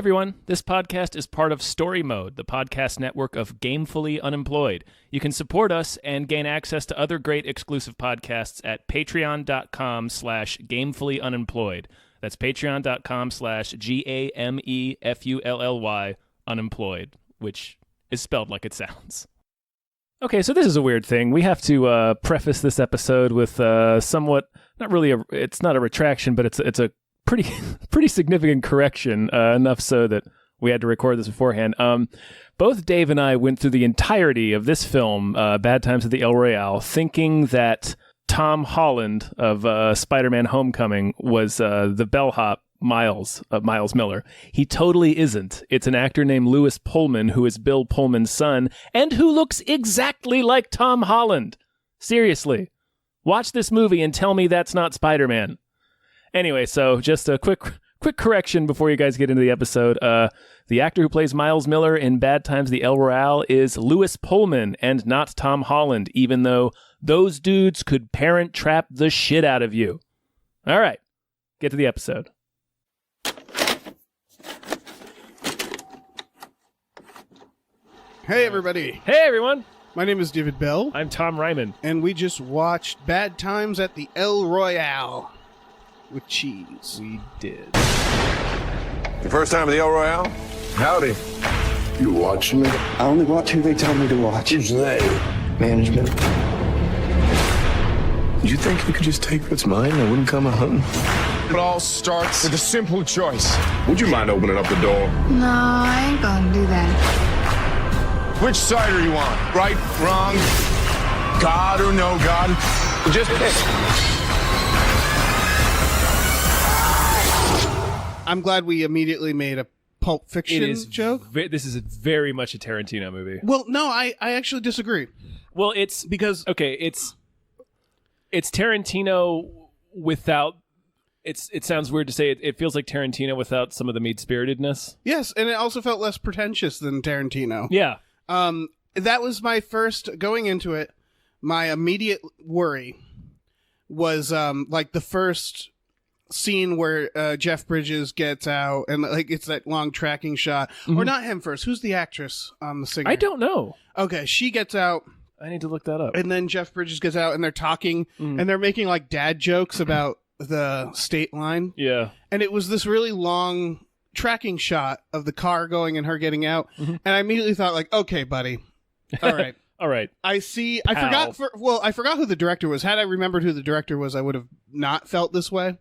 everyone. This podcast is part of Story Mode, the podcast network of Gamefully Unemployed. You can support us and gain access to other great exclusive podcasts at patreon.com/gamefullyunemployed. That's patreon.com/GAMEFULLY unemployed, which is spelled like it sounds. Okay, so this is a weird thing. We have to preface this episode with somewhat, it's not a retraction, but it's a pretty significant correction, enough so that we had to record this beforehand. Both Dave and I went through the entirety of this film, Bad Times at the El Royale, thinking that Tom Holland of Spider-Man Homecoming was the bellhop Miles Miller. He totally isn't. It's an actor named Lewis Pullman, who is Bill Pullman's son, and who looks exactly like Tom Holland. Seriously. Watch this movie and tell me that's not Spider-Man. Anyway, so just a quick correction before you guys get into the episode. The actor who plays Miles Miller in Bad Times at the El Royale is Lewis Pullman and not Tom Holland, even though those dudes could parent trap the shit out of you. All right, get to the episode. Hey, everybody. Hey, everyone. My name is David Bell. I'm Tom Ryman. And we just watched Bad Times at the El Royale with cheese. We did. Your first time at the El Royale? Howdy. You watching me? I only watch who they tell me to watch. Who's they? Management. You think you could just take what's mine and I wouldn't come a hunting? It all starts with a simple choice. Would you mind opening up the door? No, I ain't gonna do that. Which side are you on? Right, wrong, God or no God? Just pick. I'm glad we immediately made a Pulp Fiction joke. This is very much a Tarantino movie. Well, no, I actually disagree. Well, it's because it's Tarantino without. It sounds weird to say. It feels like Tarantino without some of the mean-spiritedness. Yes, and it also felt less pretentious than Tarantino. Yeah. That was my first going into it. My immediate worry was like the first scene where Jeff Bridges gets out and like it's that long tracking shot. Mm-hmm. Or not him first. Who's the actress? The singer. I don't know. Okay, she gets out. I need to look that up. And then Jeff Bridges gets out and they're talking and they're making like dad jokes about the state line. Yeah. And it was this really long tracking shot of the car going and her getting out. Mm-hmm. And I immediately thought like, okay, buddy. All right. All right. I see. I forgot who the director was. Had I remembered who the director was, I would have not felt this way.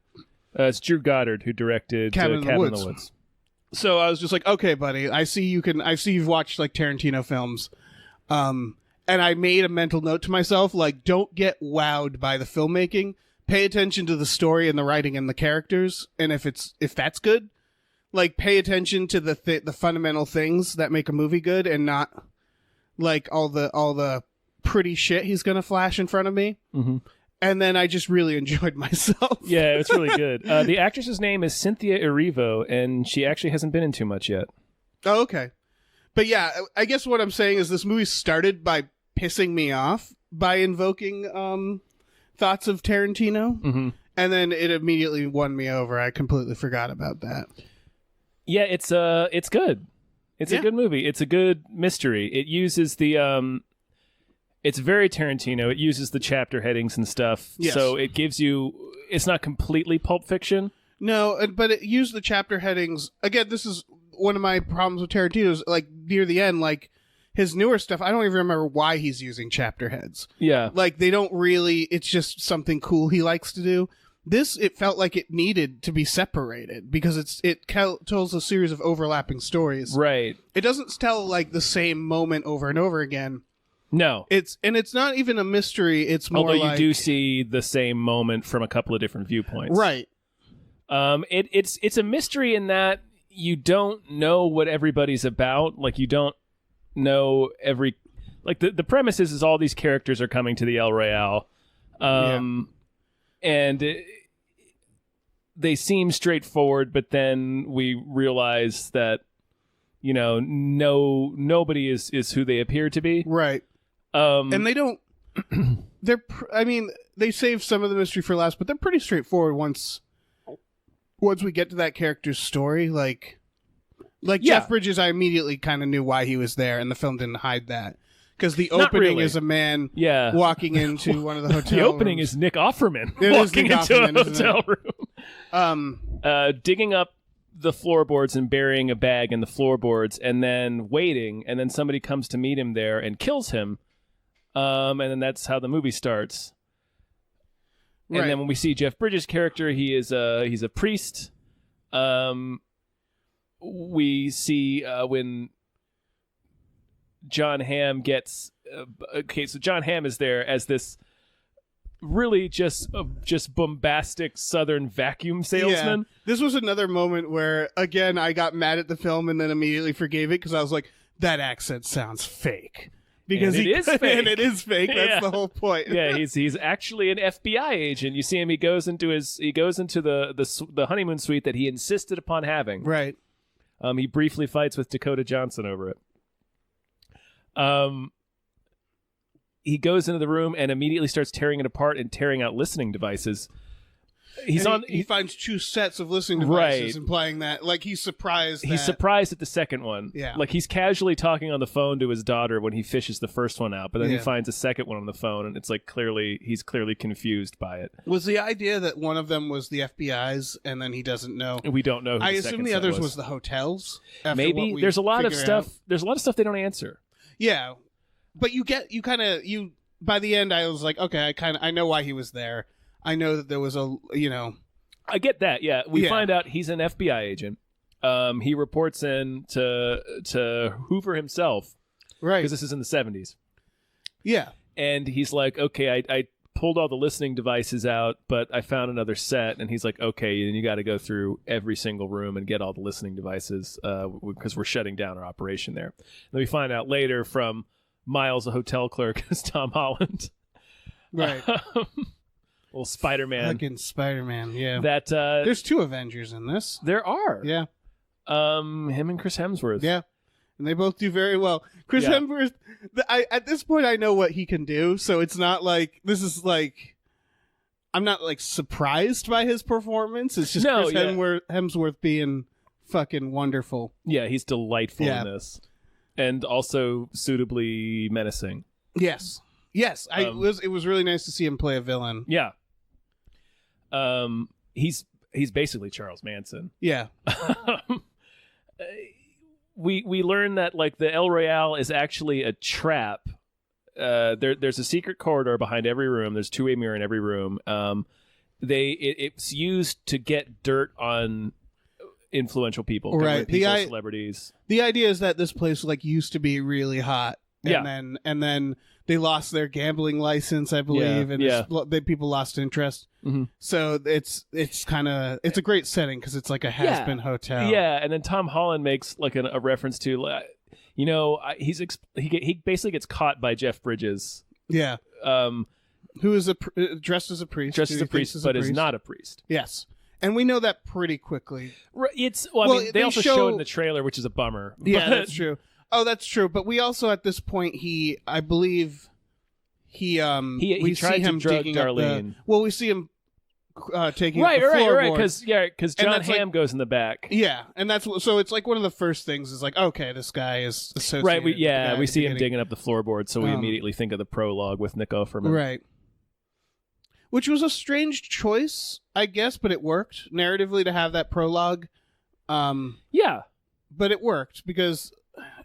It's Drew Goddard who directed Cabin in the Woods. So I was just like, okay, buddy, I see you've watched like Tarantino films. And I made a mental note to myself, like, don't get wowed by the filmmaking. Pay attention to the story and the writing and the characters. And if that's good, like pay attention to the fundamental things that make a movie good and not like all the pretty shit he's going to flash in front of me. Mm-hmm. And then I just really enjoyed myself. Yeah, it's really good. The actress's name is Cynthia Erivo, and she actually hasn't been in too much yet. Oh, okay. But yeah, I guess what I'm saying is this movie started by pissing me off by invoking thoughts of Tarantino, and then it immediately won me over. I completely forgot about that. Yeah, it's good. It's a good movie. It's a good mystery. It uses the it's very Tarantino. It uses the chapter headings and stuff. Yes. So it gives you... It's not completely Pulp Fiction. No, but it used the chapter headings. Again, this is one of my problems with Tarantino's, like, near the end, like, his newer stuff, I don't even remember why he's using chapter heads. Yeah. Like, they don't really... It's just something cool he likes to do. This, it felt like it needed to be separated because it tells a series of overlapping stories. Right. It doesn't tell, like, the same moment over and over again. No. It's not even a mystery. It's more Although like... you do see the same moment from a couple of different viewpoints. Right. It's a mystery in that you don't know what everybody's about. Like, you don't know every... Like, the premise is all these characters are coming to the El Royale. And they seem straightforward, but then we realize that, you know, nobody is who they appear to be. Right. And they don't... they save some of the mystery for last, but they're pretty straightforward once we get to that character's story. Like, Like Yeah. Jeff Bridges, I immediately kind of knew why he was there, and the film didn't hide that. Because the Not opening really. is a man Yeah. walking into one of the hotel The opening rooms. is Nick Offerman It is walking Nick into Offerman, a isn't hotel it? room. Digging up the floorboards and burying a bag in the floorboards and then waiting, and then somebody comes to meet him there and kills him. And then that's how the movie starts. Right. And then when we see Jeff Bridges' character, he's a priest. We see when John Hamm gets so John Hamm is there as this really just bombastic Southern vacuum salesman. Yeah. This was another moment where, again, I got mad at the film and then immediately forgave it because I was like, that accent sounds fake. Because And it is fake. And it is fake. That's Yeah. the whole point. Yeah, he's actually an FBI agent. You see him. He goes into the honeymoon suite that he insisted upon having. Right. He briefly fights with Dakota Johnson over it. He goes into the room and immediately starts tearing it apart and tearing out listening devices. He finds two sets of listening devices, Right. implying that, like, he's surprised. He's surprised at the second one. Yeah. Like he's casually talking on the phone to his daughter when he fishes the first one out, but then he Yeah. finds a second one on the phone, and it's like he's clearly confused by it. Was the idea that one of them was the FBI's and then he doesn't know? We don't know. Who I the assume second the set others was the hotels. after Maybe what we there's a lot of figure stuff. out. There's a lot of stuff they don't answer. Yeah, but by the end, I was like, okay, I know why he was there. I know that there was I get that. Yeah, we Yeah. find out he's an FBI agent. He reports in to Hoover himself right. because this is in the 70s, Yeah, and he's like, okay, I pulled all the listening devices out, but I found another set, and he's like, okay, then you got to go through every single room and get all the listening devices because we're shutting down our operation there. And then we find out later from Miles, a hotel clerk, is Tom Holland. right. Little Spider-Man. Fucking Spider-Man. Yeah, That there's two Avengers in this. there are. Yeah, Him and Chris Hemsworth. yeah, and they both do very well. Chris Yeah. Hemsworth. At this point, I know what he can do, so it's not like this is like. I'm not like surprised by his performance. It's just No, Chris yeah. Hemsworth being fucking wonderful. Yeah, he's delightful Yeah. in this, and also suitably menacing. Yes. Yes, it was really nice to see him play a villain. Yeah. He's basically Charles Manson. Yeah. We learn that like the El Royale is actually a trap. There's a secret corridor behind every room. There's a two-way mirror in every room. It's used to get dirt on influential people, Right. people, celebrities. The idea is that this place like used to be really hot. Yeah. And then they lost their gambling license, I believe, and yeah. people lost interest. Mhm. So it's a great setting because it's like a has-been hotel. Yeah, and then Tom Holland makes like a reference to, he basically gets caught by Jeff Bridges, Yeah. Who is dressed as a priest? dressed who as a he priest, thinks but is not a priest. Yes. And we know that pretty quickly. They they also show- showed in the trailer, which is a bummer. Yeah, but- that's true. Oh, that's true. But we also at this point I believe we tried see to him drug digging up Darlene. we see him taking Right, up the right, floorboards. because And John that's like- Hamm goes in the back. Yeah, and so it's like one of the first things is like, okay, this guy is associated. Right, with the guy at we the see him beginning. digging up the floorboard, so we Um, immediately think of the prologue with Nick Offerman. Right. Which was a strange choice, I guess, but it worked narratively to have that prologue. Yeah, But it worked because,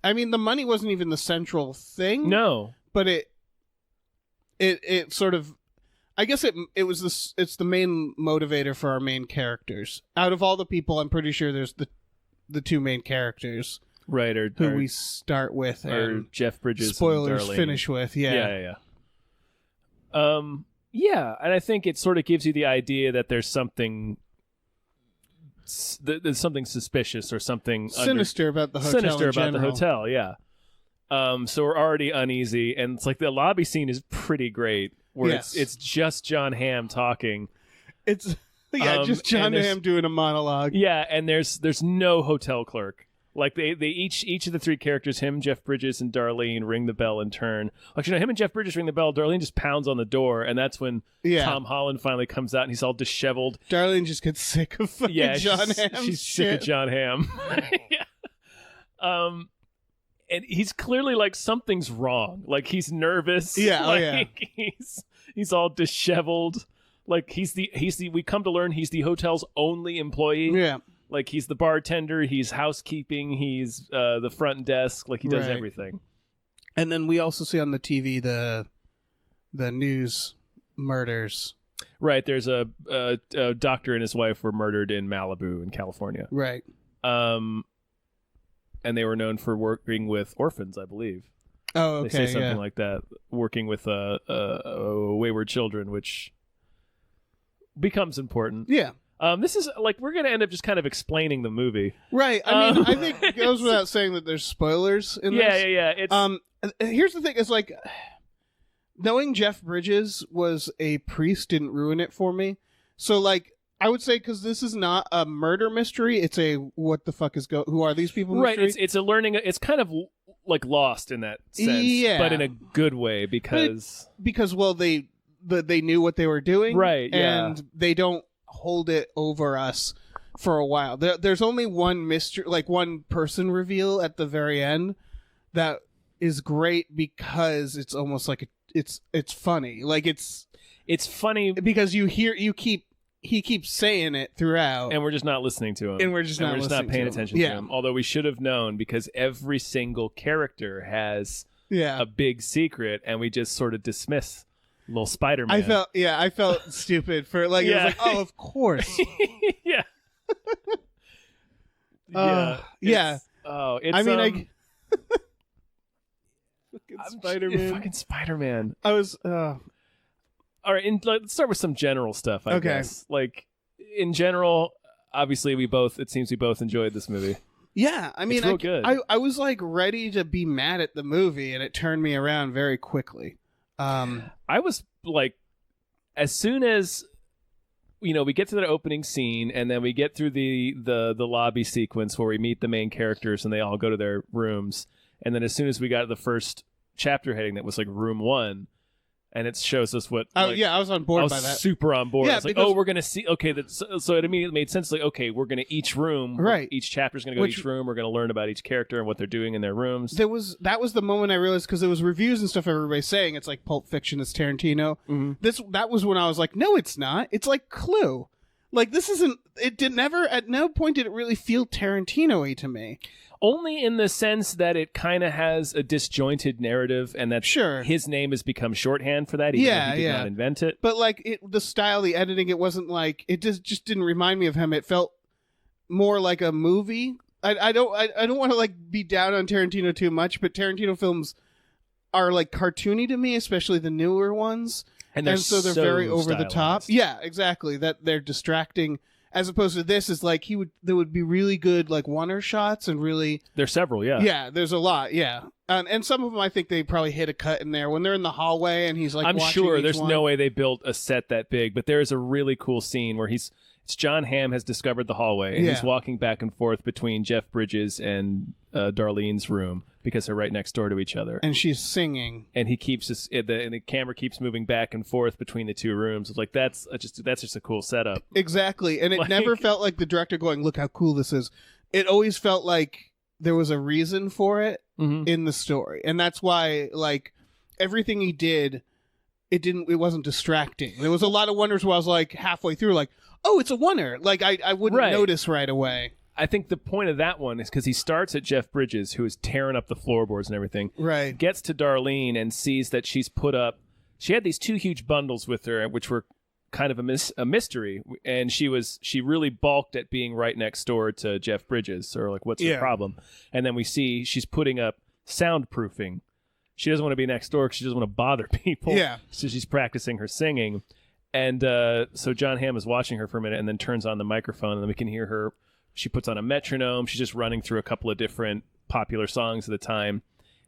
I mean, the money wasn't even the central thing. no, But it sort of, I guess it's the main motivator for our main characters. Out of all the people, I'm pretty sure there's the two main characters right, or who we start with or and Jeff Bridges. and spoilers Darlene. finish with. Yeah. Yeah, and I think it sort of gives you the idea that there's something suspicious or something Sinister about the hotel. sinister in about the general. hotel. Yeah. So we're already uneasy, and it's like the lobby scene is pretty great, where Yes. it's just John Hamm talking. It's just John and there's- Hamm doing a monologue. Yeah, and there's no hotel clerk. Like they each of the three characters, him, Jeff Bridges, and Darlene, ring the bell in turn. Actually, no, him and Jeff Bridges ring the bell. Darlene just pounds on the door, and that's when Yeah. Tom Holland finally comes out, and he's all disheveled. Darlene just gets sick of fucking Yeah, John she's Hamm's sick of shit. John Hamm. Yeah. And he's clearly like something's wrong. Like he's nervous. Yeah, like, he's all disheveled. Like we come to learn he's the hotel's only employee. Yeah. Like he's the bartender, he's housekeeping, he's the front desk, like he does Right. everything. And then we also see on the TV the news murders. Right, there's a doctor and his wife were murdered in Malibu in California. Right. And they were known for working with orphans, I believe. Oh, okay. They say something like that, working with wayward children, which becomes important. Yeah. This is like we're going to end up just kind of explaining the movie. Right. I mean, I think it goes without saying that there's spoilers in Yeah, this. yeah. It's Here's the thing: it's like knowing Jeff Bridges was a priest didn't ruin it for me. So, like, I would say because this is not a murder mystery; it's a what the fuck is who are these people? right. Mystery. It's a learning. It's kind of like Lost in that sense, Yeah. but in a good way because well they knew what they were doing, Right, yeah. and they don't hold it over us for a while. There's only one mystery, like one person reveal at the very end that is great because it's almost like it's funny. Like it's funny because he keeps saying it throughout, and we're just not listening to him, and we're just not paying attention to Yeah. him. Although we should have known because every single character has yeah. a big secret, and we just sort of dismiss little Spider-Man. I felt stupid for like Yeah. it was like, oh, of course. yeah. Yeah. Oh, it's I mean, Spider-Man. Fucking Spider-Man. I was All right, let's start with some general stuff, I Okay. guess. Like, in general, obviously, it seems we both enjoyed this movie. yeah, I mean, real good. I was like ready to be mad at the movie, and it turned me around very quickly. I was like, as soon as we get to that opening scene, and then we get through the lobby sequence where we meet the main characters, and they all go to their rooms, and then as soon as we got to the first chapter heading that was like room 1. And it shows us what. I was on board I was by that. super on board. Yeah, It's like, because- we're gonna see. Okay, so it immediately made sense. Like, okay, we're gonna each room. Right. Each chapter's gonna go to each room. We're gonna learn about each character and what they're doing in their rooms. That was the moment I realized because there was reviews and stuff everybody's saying it's like Pulp Fiction, it's Tarantino. Mm-hmm. That was when I was like, no, it's not. It's like Clue. Like this isn't. It did never. At no point did it really feel Tarantino-y to me. Only in the sense that it kind of has a disjointed narrative, and that Sure. his name has become shorthand for that. Even though he did not invent it. But like the style, the editing, it wasn't like it just didn't remind me of him. It felt more like a movie. I don't want to like be down on Tarantino too much, but Tarantino films are like cartoony to me, especially the newer ones. And they're so they're very over the top. stylized. Yeah, exactly. That they're distracting. As opposed to this is like there would be really good like one-er shots and really There's several, yeah. yeah. There's a lot, yeah, and some of them I think they probably hit a cut in there when they're in the hallway and he's like. I'm watching sure each there's one. no way they built a set that big, but there is a really cool scene where it's John Hamm has discovered the hallway and he's Yeah. walking back and forth between Jeff Bridges and Darlene's room because they're right next door to each other. and she's singing. And he keeps and the camera keeps moving back and forth between the two rooms. It's like that's just a cool setup. Exactly, and it Like- never felt like the director going, "Look how cool this is." It always felt like there was a reason for it Mm-hmm. in the story, and that's why like everything he did, it wasn't distracting. There was a lot of wonders where I was like halfway through, like, "Oh, it's a wonder." Like I wouldn't Right. notice right away. I think the point of that one is because he starts at Jeff Bridges, who is tearing up the floorboards and everything. Right. Gets to Darlene and sees that she's put up. She had these 2 huge bundles with her, which were kind of a mystery, and she really balked at being right next door to Jeff Bridges. Or like, what's her problem? And then we see she's putting up soundproofing. She doesn't want to be next door because she doesn't want to bother people. Yeah. So she's practicing her singing, and so John Hamm is watching her for a minute, and then turns on the microphone, and then we can hear her. She puts on a metronome. She's just running through a couple of different popular songs at the time.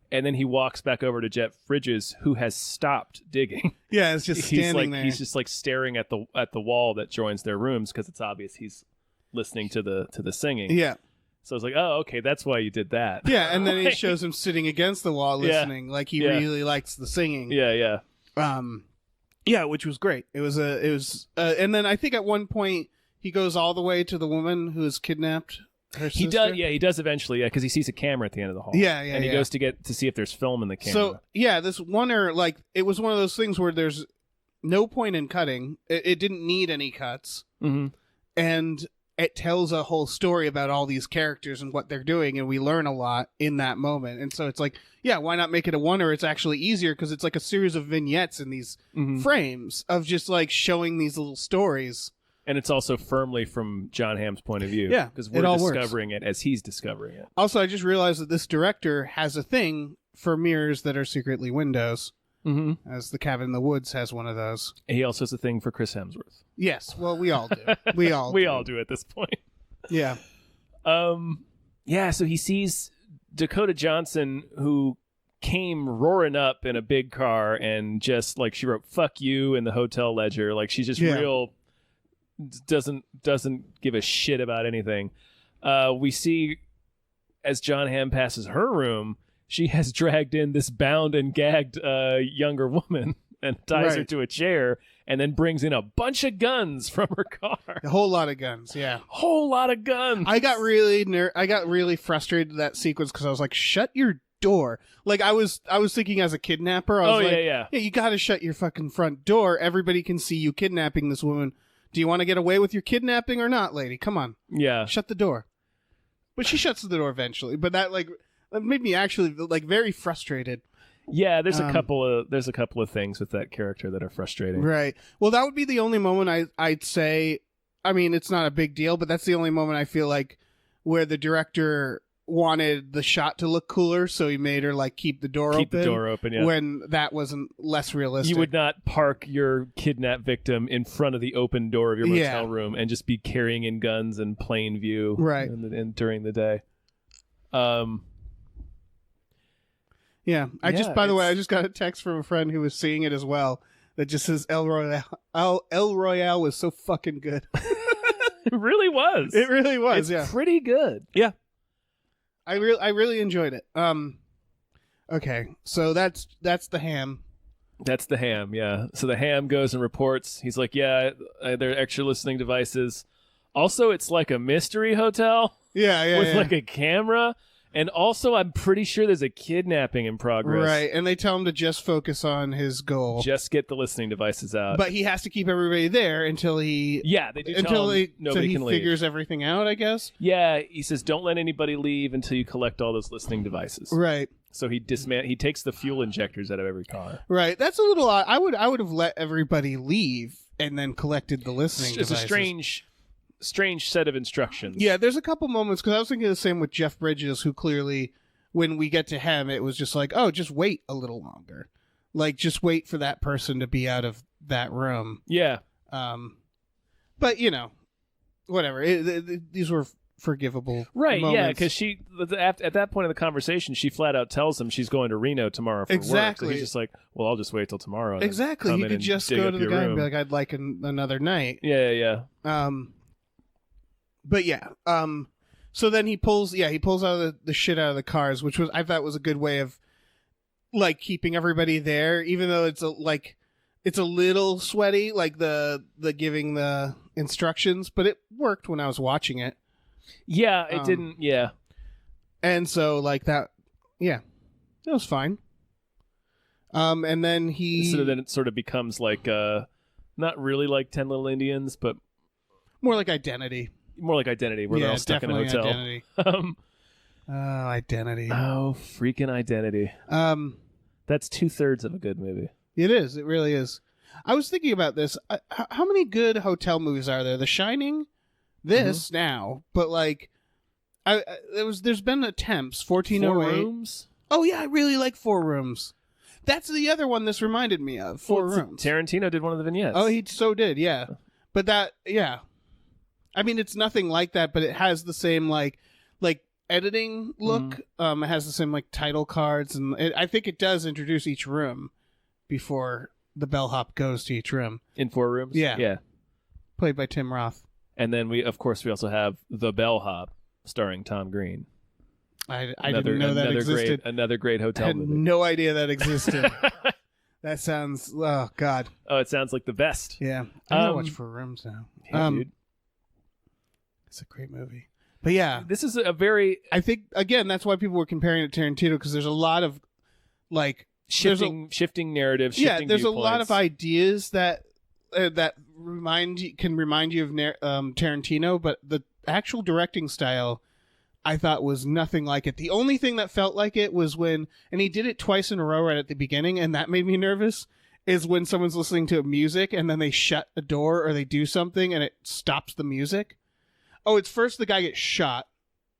And then he walks back over to Jeff Bridges, who has stopped digging. Yeah, it's just standing there. He's just like staring at the wall that joins their rooms because it's obvious he's listening to the singing. Yeah. So I was like, oh, okay, that's why you did that. Yeah, and then he Like- shows him sitting against the wall Yeah. listening, like he Yeah. really likes the singing. Yeah. Yeah, which was great. It was and then I think at one point he goes all the way to the woman who is kidnapped her He sister? does, yeah, he does eventually, because he sees a camera at the end of the hall. Yeah, and he goes to see if there's film in the camera. So yeah, this wonder, like, it was one of those things where there's no point in cutting. It didn't need any cuts, and it tells a whole story about all these characters and what they're doing, and we learn a lot in that moment. And so it's like, yeah, why not make it a wonder? It's actually easier because it's like a series of vignettes in these frames of just like showing these little stories. And it's also firmly from John Hamm's point of view. Yeah, because it we're all discovering it as he's discovering it. Also, I just realized that this director has a thing for mirrors that are secretly windows. As The Cabin in the Woods has one of those. He also has a thing for Chris Hemsworth. Yes, well, we all do. We all do at this point. Yeah. Yeah, so he sees Dakota Johnson, who came roaring up in a big car and just, like, she wrote, "fuck you" in the hotel ledger. Like, she's just real, doesn't give a shit about anything. We see, as John Hamm passes her room, she has dragged in this bound and gagged younger woman and ties her to a chair and then brings in a bunch of guns from her car. A whole lot of guns, yeah. Whole lot of guns. I got really frustrated in that sequence because I was like, shut your door. Like, I was thinking as a kidnapper, I was yeah, you gotta shut your fucking front door. Everybody can see you kidnapping this woman. Do you want to get away with your kidnapping or not, lady? Come on. Yeah. Shut the door. But she shuts the door eventually. But that made me actually, like, very frustrated. Yeah, there's a couple of things with that character that are frustrating. Right. Well, that would be the only moment I'd say. I mean, it's not a big deal, but that's the only moment I feel like where the director wanted the shot to look cooler, so he made her like keep the door open. Yeah. When that wasn't less realistic. You would not park your kidnapped victim in front of the open door of your motel room and just be carrying in guns in plain view, right? During the day. Yeah, by the way, I just got a text from a friend who was seeing it as well that just says El Royale was so fucking good. It really was. It really was. It's pretty good. Yeah, I really enjoyed it. Okay, so that's the Ham. That's the Ham. Yeah. So the Ham goes and reports. He's like, yeah, there are extra listening devices. Also, it's like a mystery hotel. Yeah. With like a camera. And also, I'm pretty sure there's a kidnapping in progress. Right, and they tell him to just focus on his goal. Just get the listening devices out. But he has to keep everybody there until he... Yeah, they do tell him nobody can leave. Figures everything out, I guess? Yeah, he says, don't let anybody leave until you collect all those listening devices. Right. So he takes the fuel injectors out of every car. Right, that's a little odd. I would have let everybody leave and then collected the listening devices. It's a strange set of instructions. Yeah, there's a couple moments, because I was thinking the same with Jeff Bridges, who clearly, when we get to him, it was just like, oh, just wait a little longer. Like, just wait for that person to be out of that room. Yeah. But, whatever. These were forgivable right, moments. Yeah, because at that point in the conversation, she flat out tells him she's going to Reno tomorrow for work. So he's just like, well, I'll just wait till tomorrow. Exactly. He could just go to the guy and be like, I'd like another night. Yeah. But yeah, so then he pulls out the shit out of the cars, which I thought was a good way of like keeping everybody there, even though it's a little sweaty, like the giving the instructions, but it worked when I was watching it. Yeah, it didn't. Yeah, and so like that, yeah, it was fine. And then then it sort of becomes like not really like 10 Little Indians, but more like Identity. Where they're all stuck in a hotel. Identity. Identity. Oh, freaking Identity. That's 2/3 of a good movie. It is. It really is. I was thinking about this. How many good hotel movies are there? The Shining, this now, but like, there's been attempts. 1408. 4 Rooms. Oh yeah, I really like 4 Rooms. That's the other one this reminded me of. 4 Rooms. Tarantino did one of the vignettes. Oh, he so did. Yeah, but yeah. I mean, it's nothing like that, but it has the same like editing look. It has the same like title cards, and I think it does introduce each room before the bellhop goes to each room. In 4 Rooms? Yeah. Played by Tim Roth. And then we also have The Bellhop, starring Tom Green. I didn't know that existed. Another great hotel movie. No idea that existed. That sounds, oh God. Oh, it sounds like the best. Yeah. I gotta watch 4 Rooms now. Yeah, dude. It's a great movie. But yeah, This is a very I think again that's why people were comparing it to Tarantino, because there's a lot of like shifting narrative. Shifting there's a lot of viewpoints. ideas that can remind you of Tarantino, but the actual directing style I thought was nothing like it. The only thing that felt like it was when, and he did it twice in a row right at the beginning, and that made me nervous, is when someone's listening to music and then they shut a door or they do something and it stops the music. Oh, it's first the guy gets shot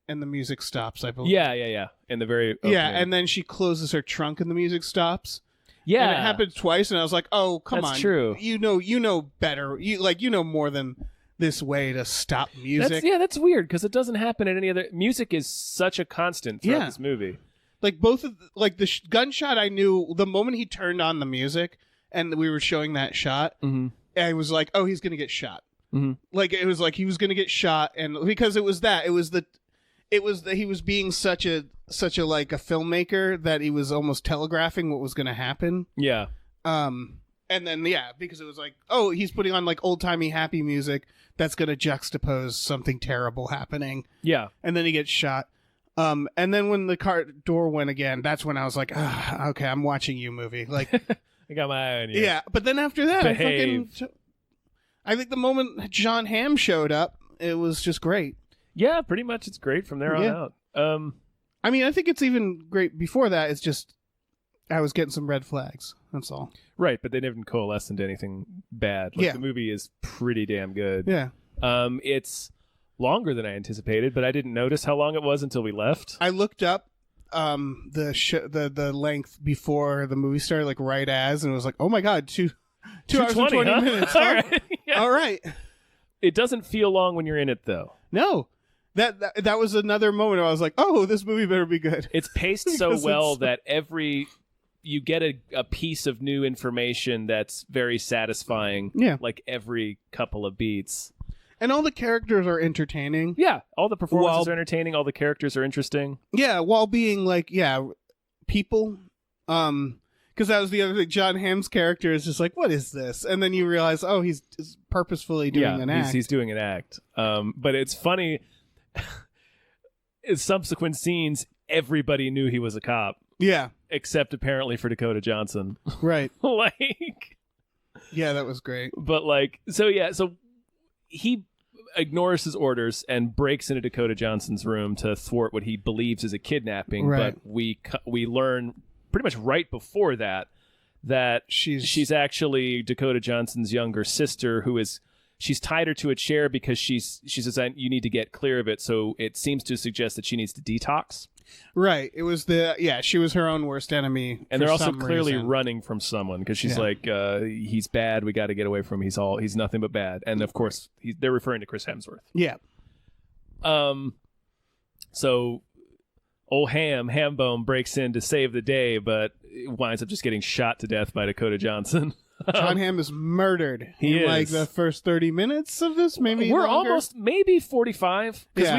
and the music stops, I believe. Yeah. In the very opening. Yeah, and then she closes her trunk and the music stops. yeah, And it happened twice, and I was like, "Oh, come That's on, true. You know better. You know more than this way to stop music." That's weird because it doesn't happen in any other. Music is such a constant throughout Yeah. this movie. Like both of like the gunshot, I knew the moment he turned on the music, and we were showing that shot. Mm-hmm. I was like, "Oh, he's gonna get shot." Mm-hmm. Like it was like he was gonna get shot, and because it was that he was being such a like a filmmaker that he was almost telegraphing what was gonna happen. Yeah, And then because it was like, oh, he's putting on like old timey happy music that's gonna juxtapose something terrible happening, yeah. and then he gets shot. And then when the car door went again, that's when I was like, okay, I'm watching you movie. Like, I got my eye on you. yeah. But then after that, Behave. I think the moment John Hamm showed up, it was just great. Yeah, pretty much. It's great from there on Yeah. out. I mean, I think it's even great before that. It's just I was getting some red flags. That's all. Right, but they didn't coalesce into anything bad. Like, Yeah. the movie is pretty damn good. Yeah. It's longer than I anticipated, but I didn't notice how long it was until we left. I looked up the length before the movie started, like right as, and it was like, oh my god, 2 hours and 20 huh? minutes. All Huh? right. Yeah. All right. It doesn't feel long when you're in it, though. No, that was another moment where I was like, oh, this movie better be good. It's paced so Because well it's- that you get a piece of new information that's very satisfying. Yeah. Like every couple of beats. And all the characters are entertaining. Yeah, all the performances Well- are entertaining. All the characters are interesting. Yeah, while being like, people. Because that was the other thing. John Hamm's character is just like, what is this? And then you realize, oh, he's purposefully doing an act. He's doing an act. But it's funny. In subsequent scenes, everybody knew he was a cop, Yeah, except apparently for Dakota Johnson. right. Like, Yeah, that was great. but like, so he ignores his orders and breaks into Dakota Johnson's room to thwart what he believes is a kidnapping. Right. But we learn pretty much right before that she's actually Dakota Johnson's younger sister, she's tied her to a chair because she says, you need to get clear of it. So it seems to suggest that she needs to detox. Right. It was she was her own worst enemy. And for they're also some clearly reason. running from someone because she's Yeah. like, he's bad. We got to get away from him. He's nothing but bad. And of course, they're referring to Chris Hemsworth. Yeah. So old Hambone breaks in to save the day, but winds up just getting shot to death by Dakota Johnson. John Hamm is murdered He in like is. the first 30 minutes of this, maybe We're longer. almost maybe 45 because Yeah.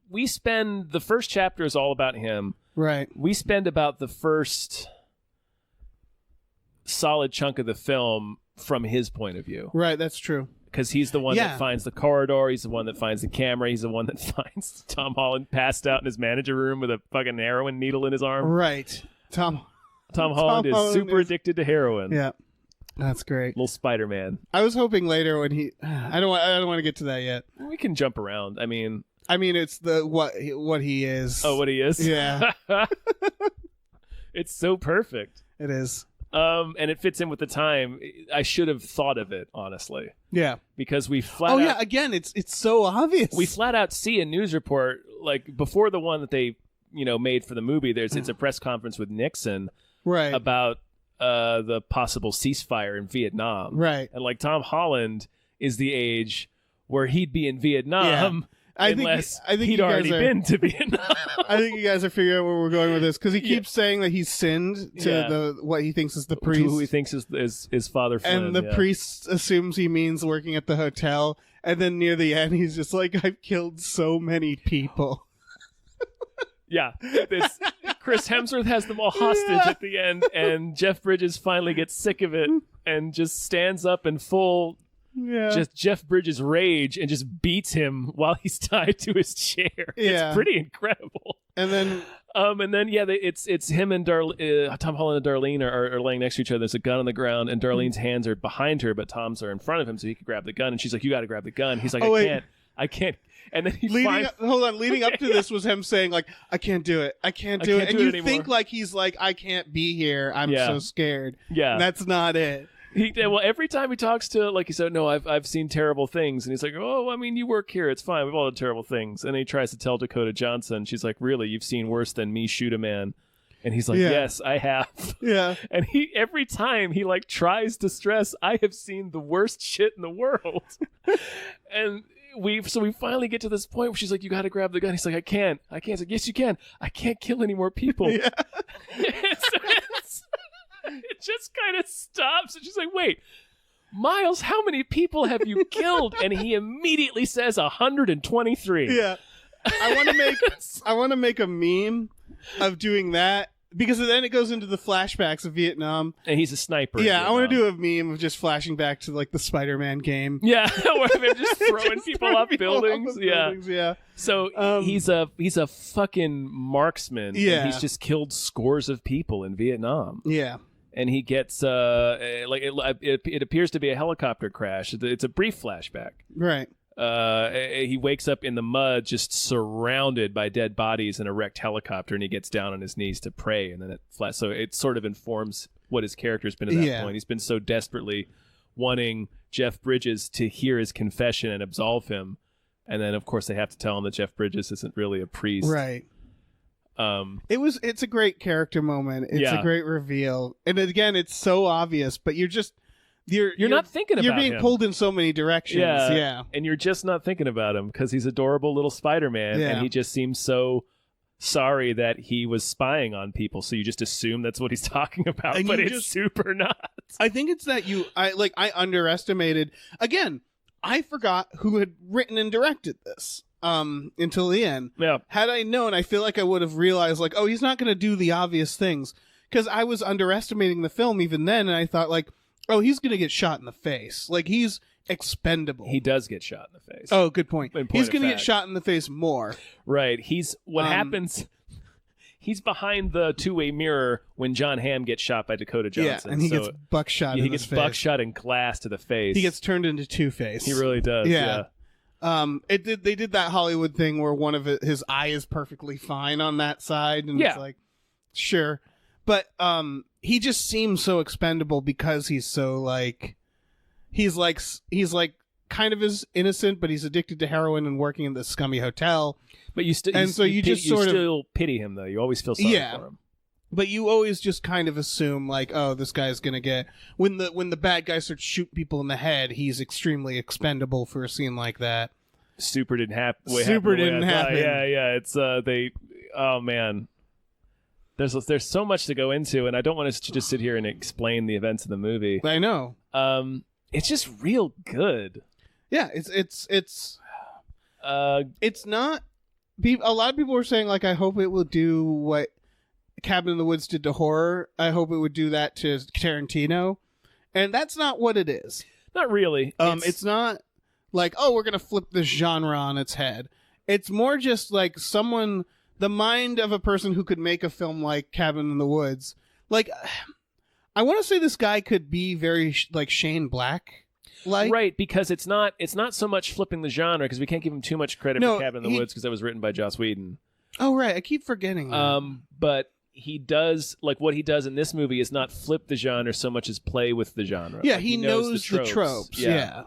we spend the first chapter is all about him. Right. We spend about the first solid chunk of the film from his point of view Right, that's true. because he's the one Yeah. that finds the corridor. He's the one that finds the camera. He's the one that finds Tom Holland passed out in his manager room with a fucking heroin needle in his arm. Right. Tom Tom Holland is super addicted to heroin. Yeah. That's great. Little Spider-Man. I was hoping later when I don't want to get to that yet. We can jump around. I mean, It's the what he is. oh, what he is? Yeah. It's so perfect. It is. And it fits in with the time. I should have thought of it, honestly, Yeah. because we flat Oh out, yeah, again, it's so obvious. we flat out see a news report like before the one that they made for the movie. It's a press conference with Nixon right. about the possible ceasefire in Vietnam. Right. And like Tom Holland is the age where he'd be in Vietnam I think he'd you guys already are- been to Vietnam. I think you guys are figuring out where we're going with this because he keeps saying that he's sinned to Yeah. what he thinks is the To priest, who he thinks is Father Flynn. and the yeah. priest assumes he means working at the hotel. And then near the end, he's just like, "I've killed so many people." Yeah, Chris Hemsworth has them all hostage at the end, and Jeff Bridges finally gets sick of it and just stands up in full Yeah. just Jeff Bridges' rage and just beats him while he's tied to his chair. Yeah. It's pretty incredible. And then it's him and Tom Holland and Darlene are laying next to each other. There's a gun on the ground, and Darlene's hands are behind her, but Tom's are in front of him, so he can grab the gun. And she's like, "You got to grab the gun." He's like, I can't. And then he leading up to this was him saying like, "I can't do it. I can't do it." And you think like he's like, "I can't be here. I'm so scared." Yeah, and that's not it. Well, every time he talks to, like he said, no, I've seen terrible things, and he's like, oh, I mean, you work here, it's fine, we've all done terrible things, and he tries to tell Dakota Johnson, she's like, really, you've seen worse than me shoot a man, and he's like, yes, I have, and every time he like tries to stress, I have seen the worst shit in the world, and we finally get to this point where she's like, you got to grab the gun. He's like, I can't. He's like, yes, you can. I can't kill any more people. Yeah. It just kind of stops, and she's like, wait, Miles, how many people have you killed? And he immediately says 123. Yeah. I want to make a meme of doing that, because then it goes into the flashbacks of Vietnam. And he's a sniper. Yeah, I want to do a meme of just flashing back to like the Spider-Man game. Yeah, where they're just throwing people off buildings. Yeah. So he's a fucking marksman. Yeah. And he's just killed scores of people in Vietnam. Yeah. And he gets it appears to be a helicopter crash. It's a brief flashback. Right. He wakes up in the mud, just surrounded by dead bodies in a wrecked helicopter, and he gets down on his knees to pray, and then so it sort of informs what his character's been at that point. He's been so desperately wanting Jeff Bridges to hear his confession and absolve him, and then of course they have to tell him that Jeff Bridges isn't really a priest. Right. It's a great character moment. It's a great reveal, and again, it's so obvious, but you're not thinking about him. You're being pulled in so many directions. Yeah. And you're just not thinking about him because he's adorable little Spider-Man, and he just seems so sorry that he was spying on people. So you just assume that's what he's talking about, but it's super not. I think it's that I underestimated. Again, I forgot who had written and directed this. Until the end. Yeah. Had I known, I feel like I would have realized, like, oh, he's not going to do the obvious things. Because I was underestimating the film even then, and I thought, like, oh, he's going to get shot in the face. Like, he's expendable. He does get shot in the face. Oh, good point. He's going to get shot in the face more. Right. What happens... He's behind the two-way mirror when John Hamm gets shot by Dakota Johnson. Yeah, and he gets buckshot in the face. He gets buckshot in glass to the face. He gets turned into Two-Face. He really does, yeah. They did that Hollywood thing where one of his eye is perfectly fine on that side, and it's like, sure, but he just seems so expendable because he's so like, he's like kind of is innocent, but he's addicted to heroin and working in this scummy hotel. But you still pity him though. You always feel sorry for him. But you always just kind of assume, like, oh, this guy's gonna get when the bad guy starts shooting people in the head, he's extremely expendable for a scene like that. Super didn't happen. Yeah. It's oh man, there's so much to go into, and I don't want us to just sit here and explain the events of the movie. I know. It's just real good. Yeah, it's not. A lot of people were saying, like, I hope it will do what Cabin in the Woods did to horror. I hope it would do that to Tarantino, and that's not what it is. Not really. It's not like, oh, we're gonna flip this genre on its head. It's more just like the mind of a person who could make a film like Cabin in the Woods. Like, I want to say this guy could be very like Shane Black. Right, because it's not so much flipping the genre, because we can't give him too much credit for Cabin in the Woods because that was written by Joss Whedon. Oh right, I keep forgetting that. But he does, like, what he does in this movie is not flip the genre so much as play with the genre. Yeah, like, he knows the tropes. Yeah.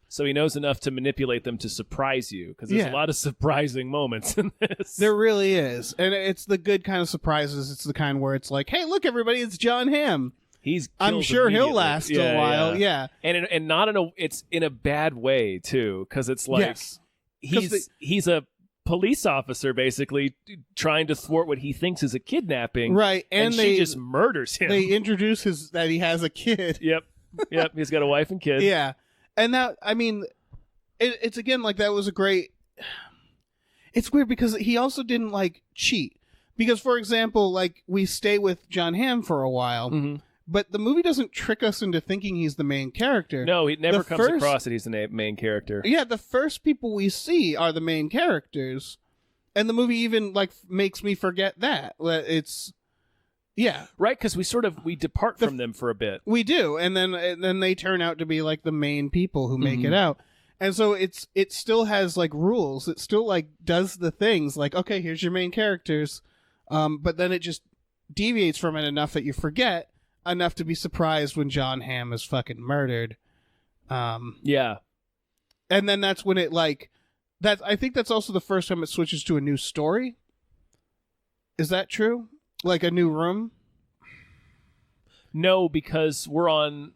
So he knows enough to manipulate them to surprise you, because there's a lot of surprising moments in this. There really is, and it's the good kind of surprises. It's the kind where it's like, hey, look, everybody, it's John Hamm. I'm sure he'll last a while. Yeah. And not it's in a bad way too, because it's like he's a police officer basically trying to thwart what he thinks is a kidnapping. Right. And she just murders him. They introduce that he has a kid. Yep. He's got a wife and kid. Yeah. And that, I mean, it's again like that was a great. It's weird because he also didn't like cheat, because for example, like we stay with John Hamm for a while. Mm-hmm. but the movie doesn't trick us into thinking he's the main character. No, it never comes across that he's the main character. Yeah, the first people we see are the main characters, and the movie even like makes me forget that. It's right, because we depart from them for a bit. We do, and then they turn out to be like the main people who make it out. And so it still has like rules. It still like does the things like, okay, here's your main characters. But then it just deviates from it enough that you forget enough to be surprised when John Hamm is fucking murdered. Yeah. And then that's when it like I think that's also the first time it switches to a new story. Is that true? Like a new room? No, because we're on.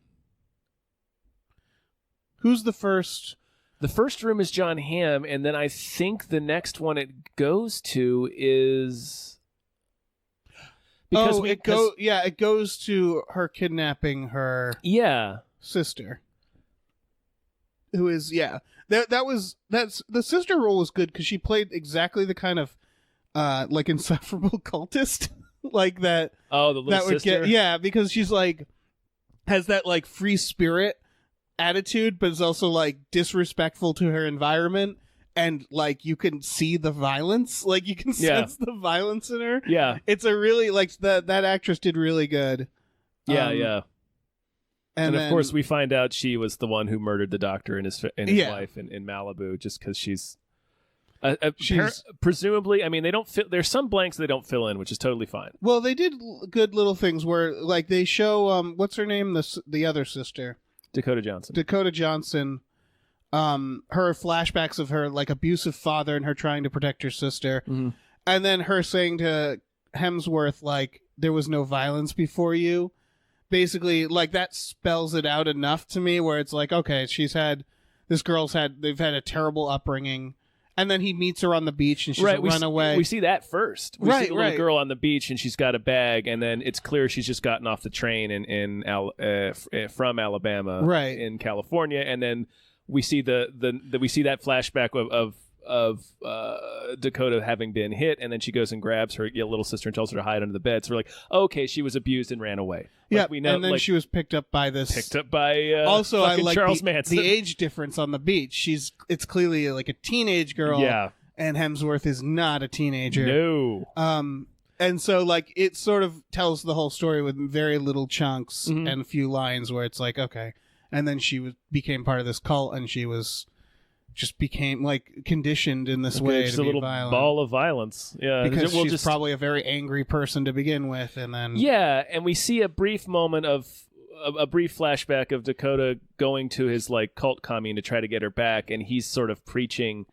Who's the first? The first room is John Hamm, and then I think the next one it goes to is it goes to her kidnapping her sister, who is that's the sister role was good because she played exactly the kind of like insufferable cultist like that. Oh, the little sister. Because she's like has that like free spirit attitude, but is also like disrespectful to her environment, and like you can see the violence, like you can sense the violence in her. Yeah, it's a really like that actress did really good. Yeah. And then, of course we find out she was the one who murdered the doctor and his wife in Malibu, just because she's presumably. I mean, they don't fill. There's some blanks they don't fill in, which is totally fine. Well, they did good little things where like they show what's her name, the other sister. Dakota Johnson, her flashbacks of her like abusive father and her trying to protect her sister, and then her saying to Hemsworth like there was no violence before you. Basically, like that spells it out enough to me where it's like, okay, they've had a terrible upbringing. And then he meets her on the beach and she's run away. We see that first. We see the little girl on the beach and she's got a bag, and then it's clear she's just gotten off the train from Alabama in California, and then we see we see that flashback of Dakota having been hit, and then she goes and grabs her little sister and tells her to hide under the bed. So we're like, okay, she was abused and ran away. We know, and then she was picked up by also I like Charles Manson. The age difference on the beach. It's clearly like a teenage girl. Yeah, and Hemsworth is not a teenager. No. And so like it sort of tells the whole story with very little chunks and a few lines where it's like, okay, and then she became part of this cult, and she became like conditioned in this way just to a be little violent. ball of violence. Yeah, because she's probably a very angry person to begin with, and then and we see a brief moment of a brief flashback of Dakota going to his like cult commune to try to get her back, and he's sort of preaching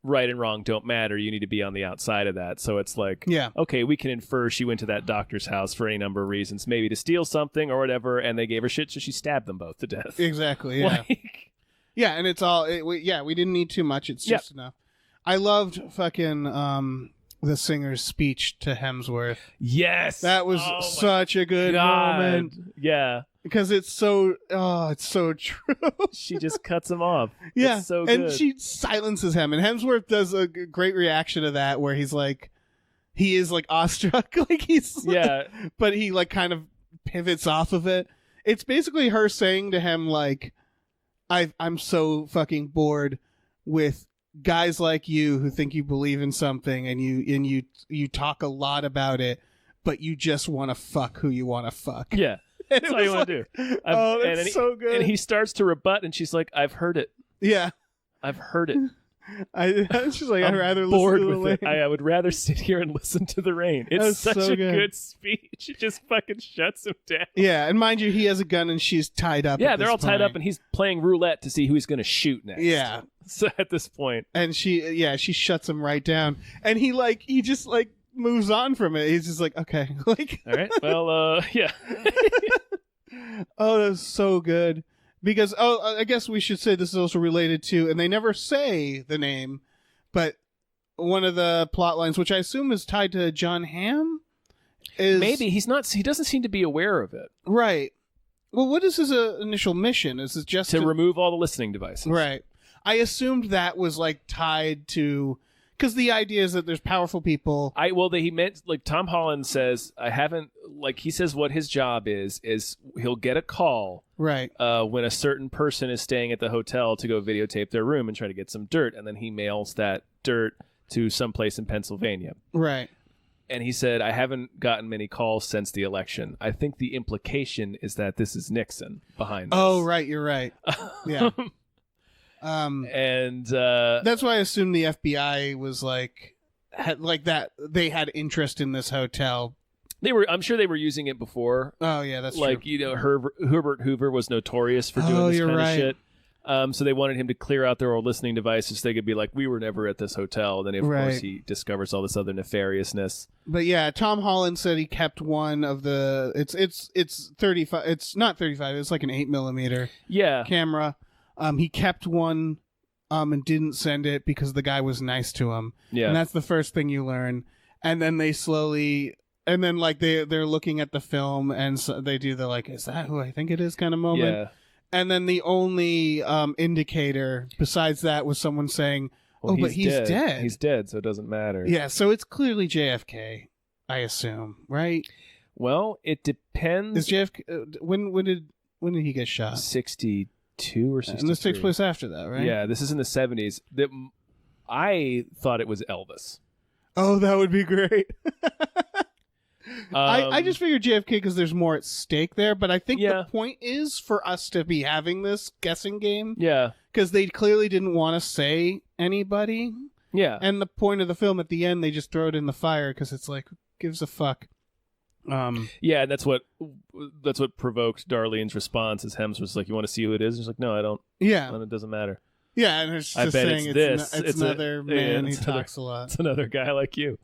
right and wrong don't matter, you need to be on the outside of that. So it's like, okay, we can infer she went to that doctor's house for any number of reasons, maybe to steal something or whatever, and they gave her shit, so she stabbed them both to death. Exactly. Yeah. And it's all we didn't need too much. It's just enough. I loved fucking the singer's speech to Hemsworth. Yes, that was such a good moment. Yeah, because it's so true. She just cuts him off. Yeah, it's so good. And she silences him, and Hemsworth does a great reaction to that, where he's like, he is like awestruck, like he's but he like kind of pivots off of it. It's basically her saying to him like, I'm so fucking bored with guys like you who think you believe in something and you talk a lot about it, but you just want to fuck who you want to fuck. Yeah, that's all you want to do. That's so good. And he starts to rebut, and she's like, "I've heard it. Yeah, I've heard it." She's like, I'd rather bored listen to with the it. rain. I would rather sit here and listen to the rain. It's such a good speech. It just fucking shuts him down. Yeah, and mind you, he has a gun and she's tied up. Yeah, they're all tied up, and he's playing roulette to see who he's going to shoot next. Yeah. So at this point, and she shuts him right down, and he just moves on from it. He's just like, okay, like, all right, well, yeah. Oh, that's so good. Because, I guess we should say this is also related to, and they never say the name, but one of the plot lines, which I assume is tied to John Hamm, is... Maybe. He doesn't seem to be aware of it. Right. Well, what is his initial mission? Is it just to remove all the listening devices? Right. I assumed that was, tied to... Because the idea is that there's powerful people. He meant, like, Tom Holland says, I haven't, like, he says what his job is he'll get a call Right. When a certain person is staying at the hotel to go videotape their room and try to get some dirt, and then he mails that dirt to someplace in Pennsylvania. Right. And he said, I haven't gotten many calls since the election. I think the implication is that this is Nixon behind this. Oh, right. You're right. Yeah. And that's why I assumed the FBI was had that they had interest in this hotel. I'm sure they were using it before. Oh yeah, that's like, true. you know, Herbert Hoover was notorious for doing this kind of shit. So they wanted him to clear out their old listening devices so they could be like, we were never at this hotel. And then, of course, he discovers all this other nefariousness. But yeah, Tom Holland said he kept one of the. It's 35. It's not 35. It's like an 8mm. Yeah. Camera. He kept one, and didn't send it because the guy was nice to him. Yeah. And that's the first thing you learn. And then they slowly. And then like they're looking at the film, and so they do the like, is that who I think it is kind of moment. Yeah. And then the only indicator besides that was someone saying, well, but he's dead. He's dead, so it doesn't matter. Yeah, so it's clearly JFK, I assume, right? Well, it depends. Is JFK when did he get shot? 62 or 63. And this takes place after that, right? Yeah, this is in the 70s. I thought it was Elvis. Oh, that would be great. I just figured JFK because there's more at stake there, but I think the point is for us to be having this guessing game. Yeah. Because they clearly didn't want to say anybody. Yeah. And the point of the film at the end, they just throw it in the fire because it's like, who gives a fuck? Yeah, that's what provoked Darlene's response. Is Hems was like, "You want to see who it is?" He's like, "No, I don't." Yeah, and it doesn't matter. Yeah, and it's just I bet saying it's this. It's another man who talks a lot. It's another guy like you.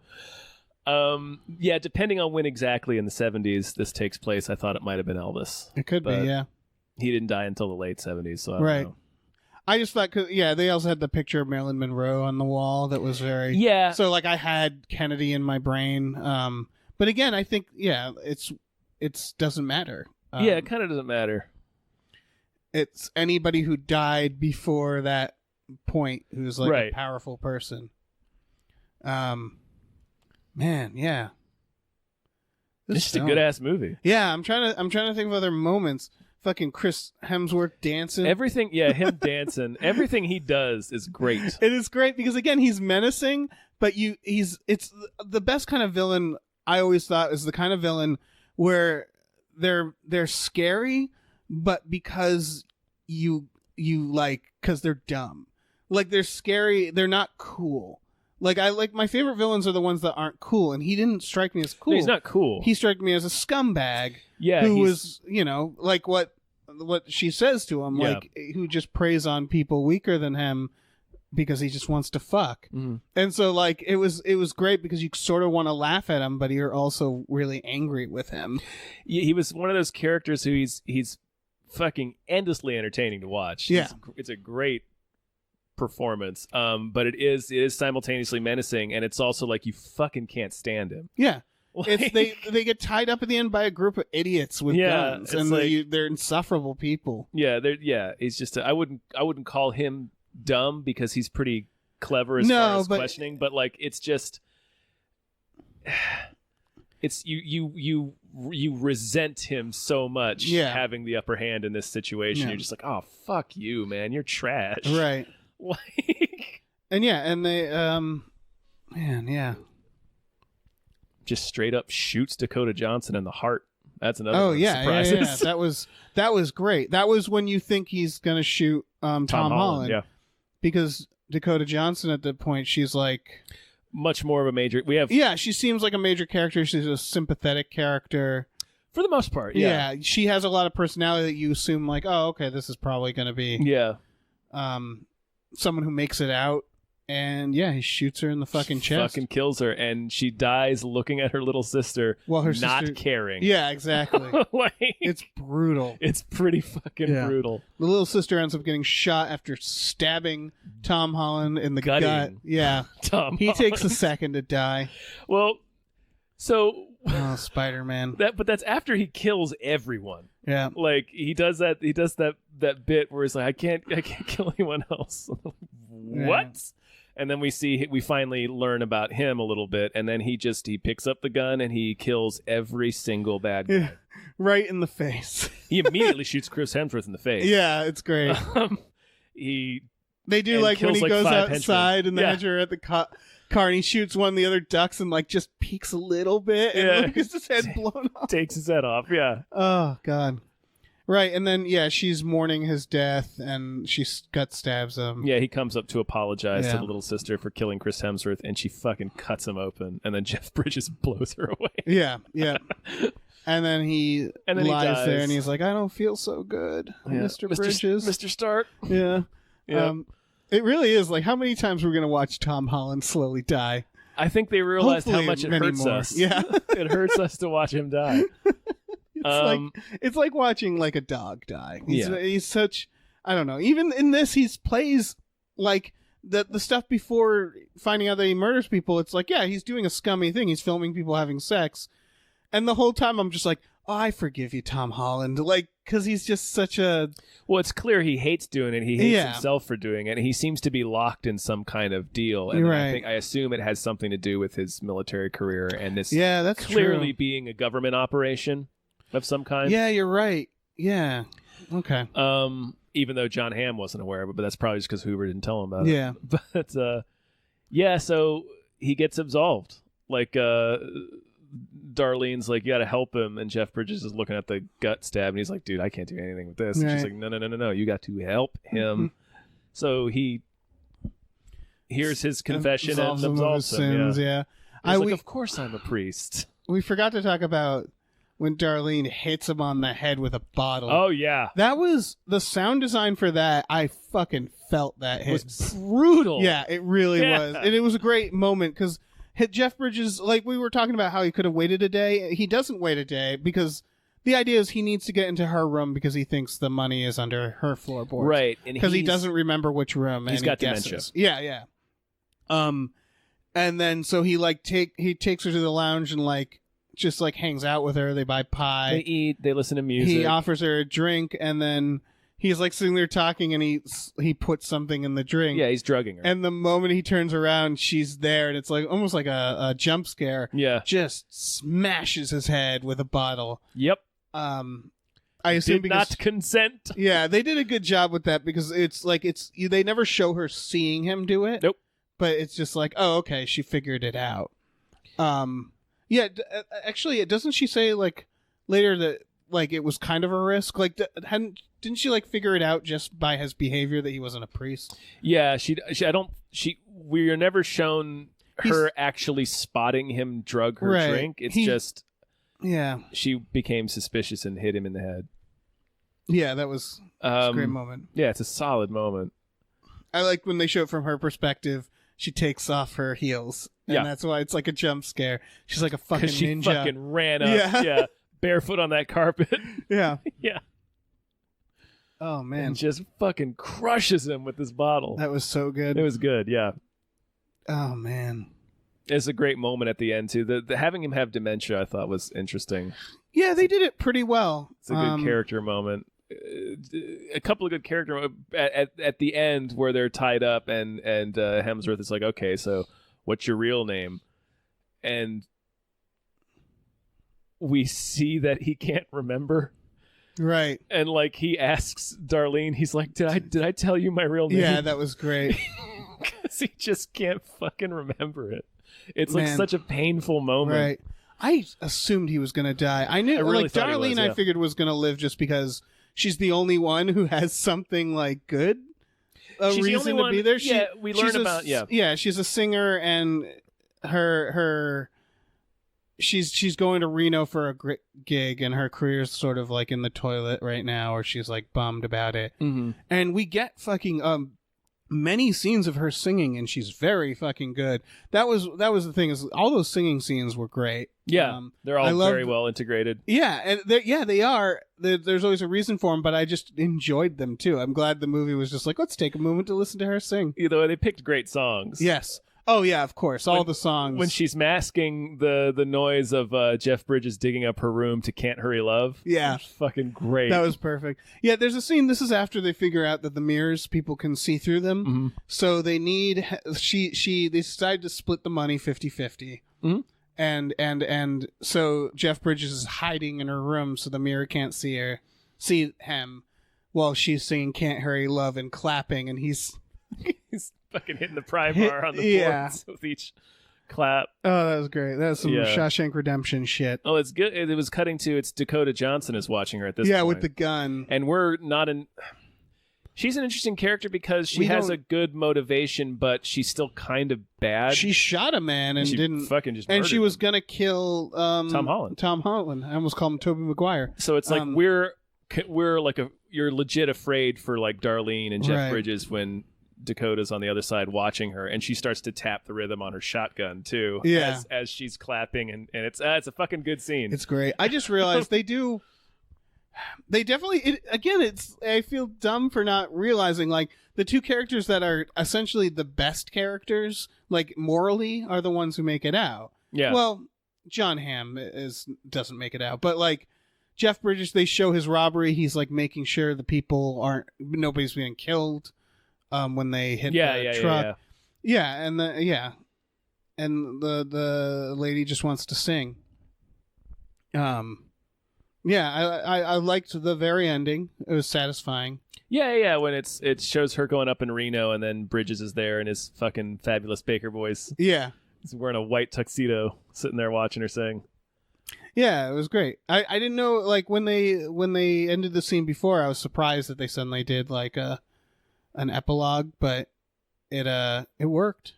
Yeah, depending on when exactly in the 70s this takes place, I thought it might have been Elvis. It could be, yeah. He didn't die until the late 70s, so I don't know. I just thought, they also had the picture of Marilyn Monroe on the wall that was very... Yeah. So, like, I had Kennedy in my brain. But again, I think, it doesn't matter. Yeah, it kind of doesn't matter. It's anybody who died before that point who's, like, a powerful person. Man, yeah. It's just a good ass movie. Yeah, I'm trying to think of other moments. Fucking Chris Hemsworth dancing. Everything, yeah, him dancing. Everything he does is great. It is great because again, he's menacing, but it's the best kind of villain I always thought is the kind of villain where they're scary, but because because they're dumb. Like they're scary, they're not cool. Like my favorite villains are the ones that aren't cool, and he didn't strike me as cool. No, he's not cool. He struck me as a scumbag. Yeah, who was like what she says to him, like who just preys on people weaker than him because he just wants to fuck. Mm-hmm. And so like it was great because you sort of want to laugh at him, but you're also really angry with him. He was one of those characters who he's fucking endlessly entertaining to watch. Yeah, it's a great performance, but it is simultaneously menacing, and it's also like you fucking can't stand him. Yeah, it's they get tied up at the end by a group of idiots with guns, and they're insufferable people. Yeah, he's just I wouldn't call him dumb because he's pretty clever as far as questioning, but like it's just it's you resent him so much having the upper hand in this situation. You're just like, oh fuck you, man, you're trash, right? Like, and they man, yeah, just straight up shoots Dakota Johnson in the heart. That's another one of the surprises. Yeah. That was great. That was when you think he's gonna shoot Tom Holland, yeah, because Dakota Johnson at that point, she's like much more of a major. She seems like a major character. She's a sympathetic character for the most part. Yeah, she has a lot of personality that you assume like, oh, okay, this is probably gonna be someone who makes it out, and he shoots her in the fucking chest, fucking kills her, and she dies looking at her little sister, her not sister, caring. Yeah, exactly. Like, it's brutal. It's pretty fucking brutal. The little sister ends up getting shot after stabbing Tom Holland in the gut. Yeah, he takes a second to die. Well, so Spider-Man. But that's after he kills everyone. Yeah, like he does that. He does that bit where he's like, I can't kill anyone else. What? And then we finally learn about him a little bit, and then he picks up the gun and he kills every single bad guy. Yeah, right in the face. He immediately shoots Chris Hemsworth in the face. Yeah, it's great. They do and like when kills, he like, goes 5 outside and the Yeah. hedge are at the car and he shoots one of the other ducks and like just peeks a little bit and Yeah. like, gets his head blown off. takes his head off. Yeah. Oh God. Right, and then she's mourning his death and she gut stabs him. Yeah, he comes up to apologize to Yeah. the little sister for killing Chris Hemsworth, and she fucking cuts him open, and then Jeff Bridges blows her away. Yeah. And then he And then he lies dies. there and he's like, I don't feel so good, Yeah. Mr. Bridges. Mr. Stark. Yeah. Yeah. It really is like how many times we're gonna watch Tom Holland slowly die. I think they realized how Hopefully much it many hurts more. us. Yeah. It hurts us to watch him die. It's like watching like a dog die. Yeah. He's such, I don't know. Even in this, he plays like the stuff before finding out that he murders people. It's like, yeah, he's doing a scummy thing. He's filming people having sex, and the whole time I'm just like, oh, I forgive you, Tom Holland, like because he's just such a. Well, it's clear he hates doing it. He hates Yeah. himself for doing it. He seems to be locked in some kind of deal. And Right. I assume it has something to do with his military career and this Yeah, that's clearly true. being a government operation of some kind. Yeah, you're right. Yeah. Okay. Even though John Hamm wasn't aware of it, but that's probably just because Hoover didn't tell him about it. Yeah. But so he gets absolved. Like Darlene's like, you got to help him, and Jeff Bridges is looking at the gut stab, and he's like, dude, I can't do anything with this. And she's Right. like, no, you got to help him. So he hears his confession and Absolves him of absolves his him. sins. Yeah. Yeah. He's like, of course I'm a priest. We forgot to talk about when Darlene hits him on the head with a bottle. Oh yeah, That was the sound design for that. I fucking felt that it hit. was brutal. Yeah, it really Yeah. was. And it was a great moment because Jeff Bridges, like we were talking about how he could have waited a day. He doesn't wait a day because the idea is he needs to get into her room because he thinks the money is under her floorboards. Right, and Because he he's- doesn't remember which room. He's and got he dementia. guesses. Yeah. And then so he takes her to the lounge and just hangs out with her. They buy pie. They eat. They listen to music. He offers her a drink, and then he's sitting there talking, and he puts something in the drink. Yeah, he's drugging her. And the moment he turns around, she's there, and it's almost like a jump scare. Yeah. Just smashes his head with a bottle. Yep. I assume Did not consent. yeah, they did a good job with that because they never show her seeing him do it. Nope. But it's just like, oh, okay, she figured it out. Yeah, actually, doesn't she say later that it was kind of a risk? Didn't she figure it out just by his behavior that he wasn't a priest? Yeah, we are never shown her actually spotting him drug her Right. drink. It's Yeah, she became suspicious and hit him in the head. yeah, that was a great moment. Yeah, it's a solid moment. I like when they show it from her perspective. She takes off her heels, and Yeah. that's why it's like a jump scare. She's like a fucking Because she ninja. fucking ran up, Yeah. barefoot on that carpet. Yeah. Yeah. Oh man, And just fucking crushes him with this bottle. that was so good. It was good, yeah. Oh man. It's a great moment at the end, too. The having him have dementia, I thought, was interesting. Yeah, they did it pretty well. It's a good character moment. A couple of good character at the end where they're tied up and Hemsworth is like, okay, so what's your real name? And we see that he can't remember, Right. and he asks Darlene, he's like, did I tell you my real name? Yeah, that was great. Because he just can't fucking remember it. It's Man. such a painful moment. Right. I assumed he was gonna die. I knew I really thought he Darlene. was, I yeah. figured was gonna live just because she's the only one who has something good. A She's the reason only to one- be there. yeah, we learn about- yeah. Yeah, she's a singer, and she's going to Reno for a gig, and her career's sort of in the toilet right now, or she's bummed about it. Mm-hmm. And we get fucking many scenes of her singing, and she's very fucking good. That was the thing, is all those singing scenes were great. Yeah, they're I all love- very well integrated. Yeah, and they are. There's always a reason for them, but I just enjoyed them too. I'm glad the movie was just let's take a moment to listen to her sing. Either way, they picked great songs. Yes. Oh yeah, of course. All the songs. When she's masking the noise of Jeff Bridges digging up her room to Can't Hurry Love. Yeah. Fucking great. That was perfect. Yeah, there's a scene. This is after they figure out that the mirrors, people can see through them. Mm-hmm. So they need, they decide to split the money 50-50. Mm-hmm. And so Jeff Bridges is hiding in her room so the mirror can't see him while she's singing Can't Hurry Love and clapping, and he's fucking hitting the pry bar on the boards with each clap. Oh, that was great. That was some Shawshank Redemption shit. Oh, it's good. It was cutting to it's Dakota Johnson is watching her at this point. Yeah, with the gun. And we're not in... She's an interesting character because she has a good motivation, but she's still kind of bad. She shot a man and she didn't fucking just and she murdered was him. gonna kill Tom Holland. Tom Holland. I almost called him Tobey Maguire. So it's like we're like you're legit afraid for like Darlene and Jeff Bridges when Dakota's on the other side watching her, and she starts to tap the rhythm on her shotgun too. Yeah. as she's clapping, and it's a fucking good scene. It's great. I just realized they definitely I feel dumb for not realizing like the two characters that are essentially the best characters, like morally, are the ones who make it out. Yeah. Well, John Hamm doesn't make it out, but like Jeff Bridges, they show his robbery. He's like making sure the people nobody's being killed when they hit the truck. And the lady just wants to sing. I liked the very ending. It was satisfying. Yeah, when it shows her going up in Reno, and then Bridges is there in his fucking fabulous Baker voice. Yeah. He's wearing a white tuxedo, sitting there watching her sing. Yeah, it was great. I didn't know, like, when they ended the scene before, I was surprised that they suddenly did like an epilogue, but it worked.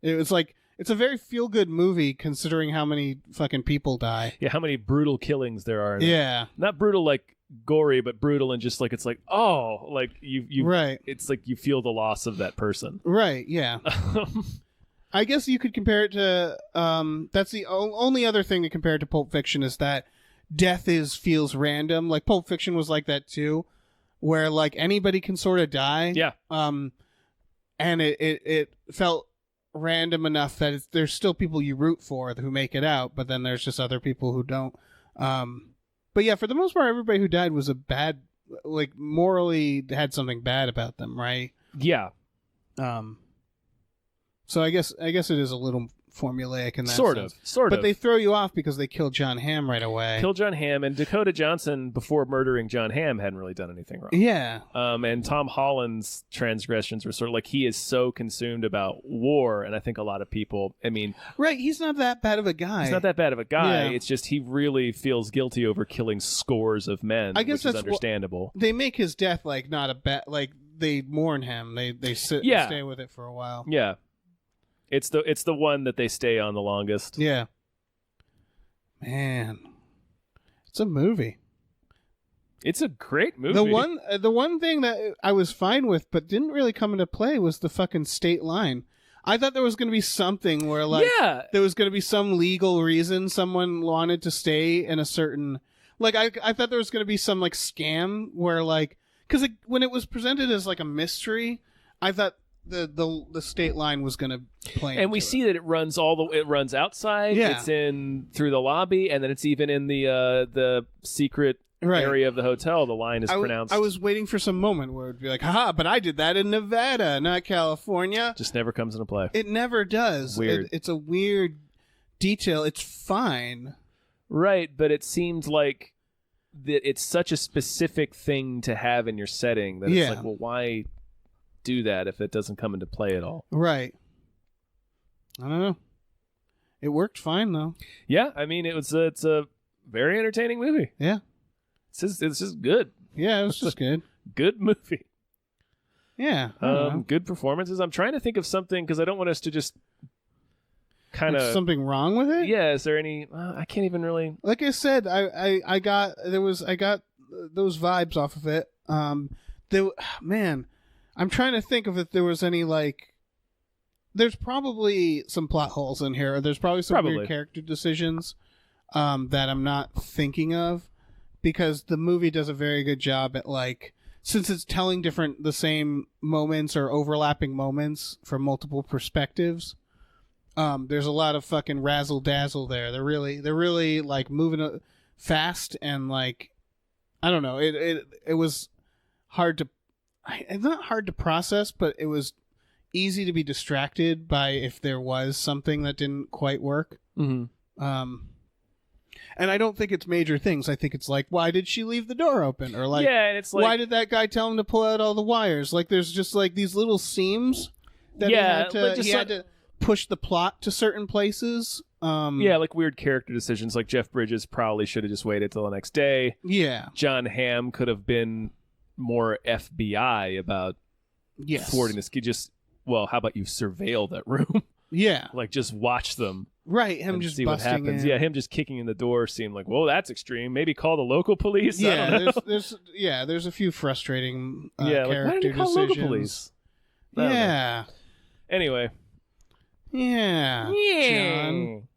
It was like, it's a very feel-good movie considering how many fucking people die. Yeah, how many brutal killings there are. Yeah. Not brutal like gory, but brutal and just like, it's like, oh, like you right. It's like you feel the loss of that person. Right, yeah. I guess you could compare it to, that's the only other thing to compare it to Pulp Fiction is that death feels random. Like Pulp Fiction was like that too, where like anybody can sort of die. Yeah. And it felt random enough that there's still people you root for who make it out, but then there's just other people who don't. But yeah, for the most part, everybody who died was a bad, like morally had something bad about them, right? Yeah. So I guess it is a little formulaic in that sort sense. of. But they throw you off because they killed John Hamm right away. Killed John Hamm, and Dakota Johnson, before murdering John Hamm, hadn't really done anything wrong. Yeah. And Tom Holland's transgressions were sort of like he is so consumed about war, and I think a lot of people, I mean... Right, he's not that bad of a guy. He's not that bad of a guy. Yeah. It's just he really feels guilty over killing scores of men, I guess which is that's understandable. They make his death like not a bad... Like, they mourn him. They stay with it for a while. Yeah. It's the one that they stay on the longest. Yeah. Man. It's a movie. It's a great movie. The one thing that I was fine with but didn't really come into play was the fucking state line. I thought there was going to be something where like there was going to be some legal reason someone wanted to stay in a certain like I thought there was going to be some like scam where like cuz when it was presented as like a mystery, I thought the state line was going to play, and we see that it runs it runs outside. Yeah. It's in through the lobby, and then it's even in the secret area of the hotel. The line is pronounced. I was waiting for some moment where it would be like, haha, but I did that in Nevada, not California. Just never comes into play. It never does. Weird. It's a weird detail. It's fine, right? But it seems like that it's such a specific thing to have in your setting that it's like, well, why do that if it doesn't come into play at all? Right. I don't know. It worked fine though. Yeah, I mean it's a very entertaining movie. Yeah. It's just good. Yeah, it was just good. Good movie. Yeah. Good performances. I'm trying to think of something because I don't want us to just kind of something wrong with it. Yeah. Is there any? I can't even really. Like I said, I got those vibes off of it. Man, I'm trying to think of if there was any like. There's probably some plot holes in here. There's probably some weird character decisions that I'm not thinking of, because the movie does a very good job at like, since it's telling the same moments or overlapping moments from multiple perspectives, There's a lot of fucking razzle dazzle there. They're really like moving fast, and like, I don't know. It was hard to, it's not hard to process, but it was easy to be distracted by if there was something that didn't quite work. Mm-hmm. And I don't think it's major things. I think it's like, why did she leave the door open? Or like, yeah, and it's like, why did that guy tell him to pull out all the wires? Like, there's just like these little seams that he had to push the plot to certain places. Yeah, like weird character decisions. Like Jeff Bridges probably should have just waited till the next day. Yeah. John Hamm could have been more FBI about thwarting this. How about you surveil that room? Yeah. Like, just watch them. Right, him just see what busting happens. in. Yeah, him just kicking in the door seemed like, whoa, that's extreme. Maybe call the local police. I Yeah, don't know. there's a few frustrating like, why didn't character you call decisions. local police? I don't know. Yeah. Anyway. Yeah. John.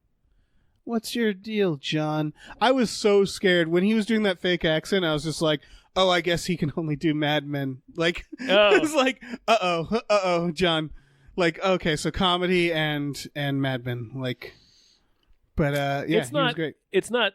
What's your deal, John? I was so scared when he was doing that fake accent. I was just like, oh, I guess he can only do Mad Men. Like, it was like, uh-oh, John. Like, okay, so comedy and Mad Men. Like, but yeah, he was great. It's not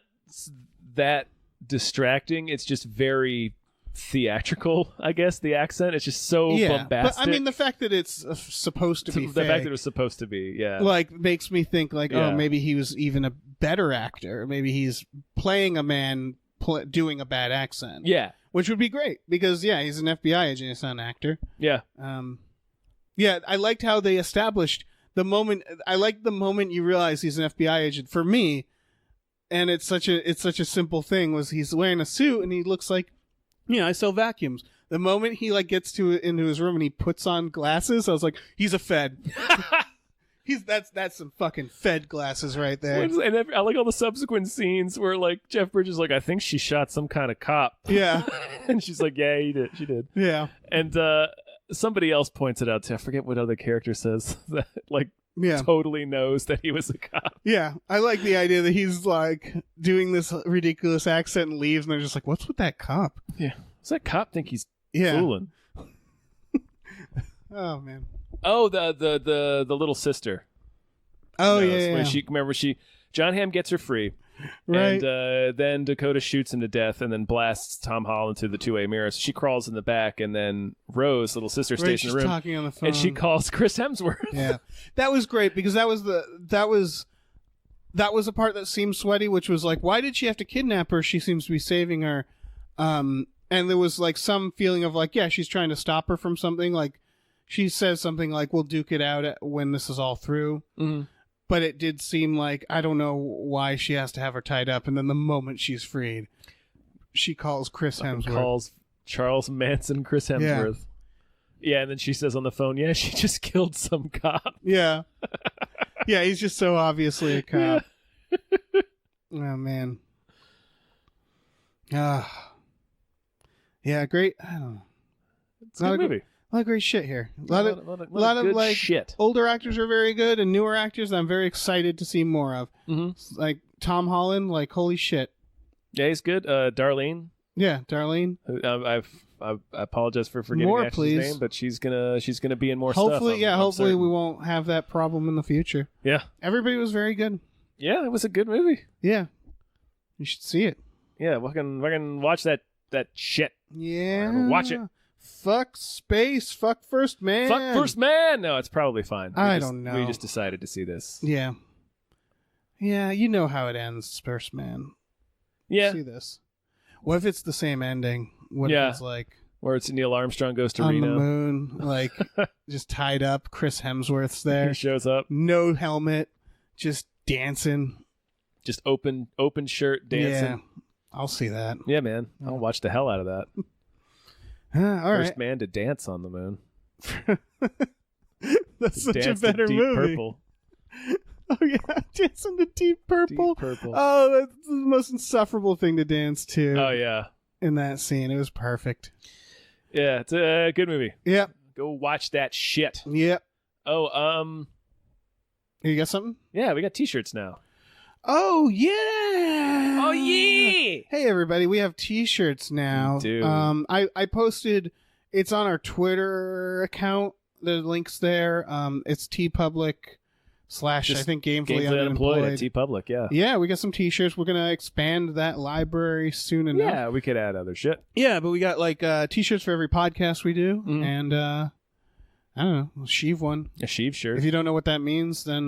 that distracting. It's just very theatrical, I guess, the accent. It's just so bombastic. But I mean, the fact that it's supposed to be the fake, fact that it was supposed to be, like, makes me think like, Yeah. oh, maybe he was even a better actor. Maybe he's playing a man doing a bad accent. Yeah. Which would be great because he's an FBI agent. He's not an actor. Yeah. Yeah, I liked how they established the moment. I liked the moment you realize he's an FBI agent. For me, and it's such a simple thing. Was he's wearing a suit and he looks like, I sell vacuums. The moment he like gets into his room and he puts on glasses, I was like, he's a Fed. That's some fucking Fed glasses right there. And I like all the subsequent scenes where like Jeff Bridges is like, I think she shot some kind of cop. Yeah, and she's like, yeah, she did. Yeah, and somebody else points it out too. I forget what other character says that like totally knows that he was a cop. Yeah, I like the idea that he's like doing this ridiculous accent and leaves, and they're just like, "What's with that cop?" Yeah, does that cop think he's fooling? Oh man. Oh, the little sister. Oh knows. yeah. When John Hamm gets her free. Right. And then Dakota shoots him to death and then blasts Tom Holland through the two-way mirror. So she crawls in the back, and then Rose, little sister, stays in the room. Talking on the phone. And she calls Chris Hemsworth. Yeah. That was great because that was a part that seemed sweaty, which was like, why did she have to kidnap her? She seems to be saving her. And there was like some feeling of like, yeah, she's trying to stop her from something. Like she says something like, we'll duke it out when this is all through. Mm-hmm. But it did seem like, I don't know why she has to have her tied up. And then the moment she's freed, she calls Chris Hemsworth. Calls Charles Manson Chris Hemsworth. Yeah, and then she says on the phone, yeah, she just killed some cop. Yeah. Yeah, he's just so obviously a cop. Yeah. Oh, man. Yeah, great. I don't know. It's a good movie. A lot of great shit here. A lot of good like shit. Older actors are very good, and newer actors I'm very excited to see more of. Mm-hmm. Like Tom Holland, like holy shit. Yeah, he's good. Darlene. Yeah, Darlene. I apologize for forgetting more, Ashley's please. name, but she's gonna be in more stuff. Hopefully, I'm hopefully certain. we won't have that problem in the future. Yeah. Everybody was very good. Yeah, it was a good movie. Yeah, you should see it. Yeah, we can watch that shit. Yeah, watch it. Fuck space. Fuck First Man. Fuck First Man. No, it's probably fine. I don't know. We just decided to see this. Yeah. Yeah, you know how it ends, First Man. Yeah. See this. What if it's the same ending? What if it's like where it's Neil Armstrong goes to on Reno, the moon, like just tied up. Chris Hemsworth's there. He shows up, no helmet, just dancing, just open shirt dancing. Yeah, I'll see that. Yeah, man, I'll watch the hell out of that. All First right. man to dance on the moon. That's such a Dance to better Deep movie. Purple. Oh yeah, dancing to Deep Purple. Deep Purple. Oh, that's the most insufferable thing to dance to. Oh yeah. In that scene, it was perfect. Yeah, it's a good movie. Yep. Go watch that shit. Yep. Oh, you got something? Yeah, we got T-shirts now. Oh yeah! Oh yeah! Hey everybody, we have T-shirts now. We do. I posted. It's on our Twitter account. The link's there. It's / I think gainfully Gainfully unemployed unemployed. at TeePublic, yeah. Yeah, we got some t-shirts. We're going to expand that library soon enough. Yeah, we could add other shit. Yeah, but we got like t-shirts for every podcast we do. Mhm. And I don't know, we'll sheave one. A sheave shirt. If you don't know what that means, then,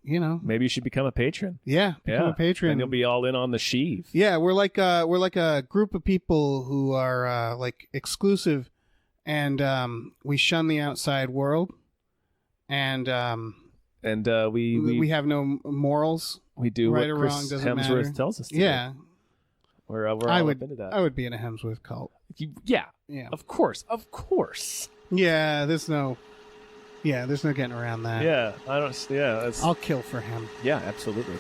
Maybe you should become a patron. yeah, become a patron. And you'll be all in on the sheave. Yeah, we're like a group of people who are like exclusive, and we shun the outside world, and we have no morals. we do right what or Chris wrong doesn't Hemsworth matter. tells us to Yeah, do. We're all I up would into that. I would be in a Hemsworth cult. Yeah, Yeah, of course. yeah. There's no getting around that. Yeah, I don't. Yeah, that's, I'll kill for him. yeah, absolutely.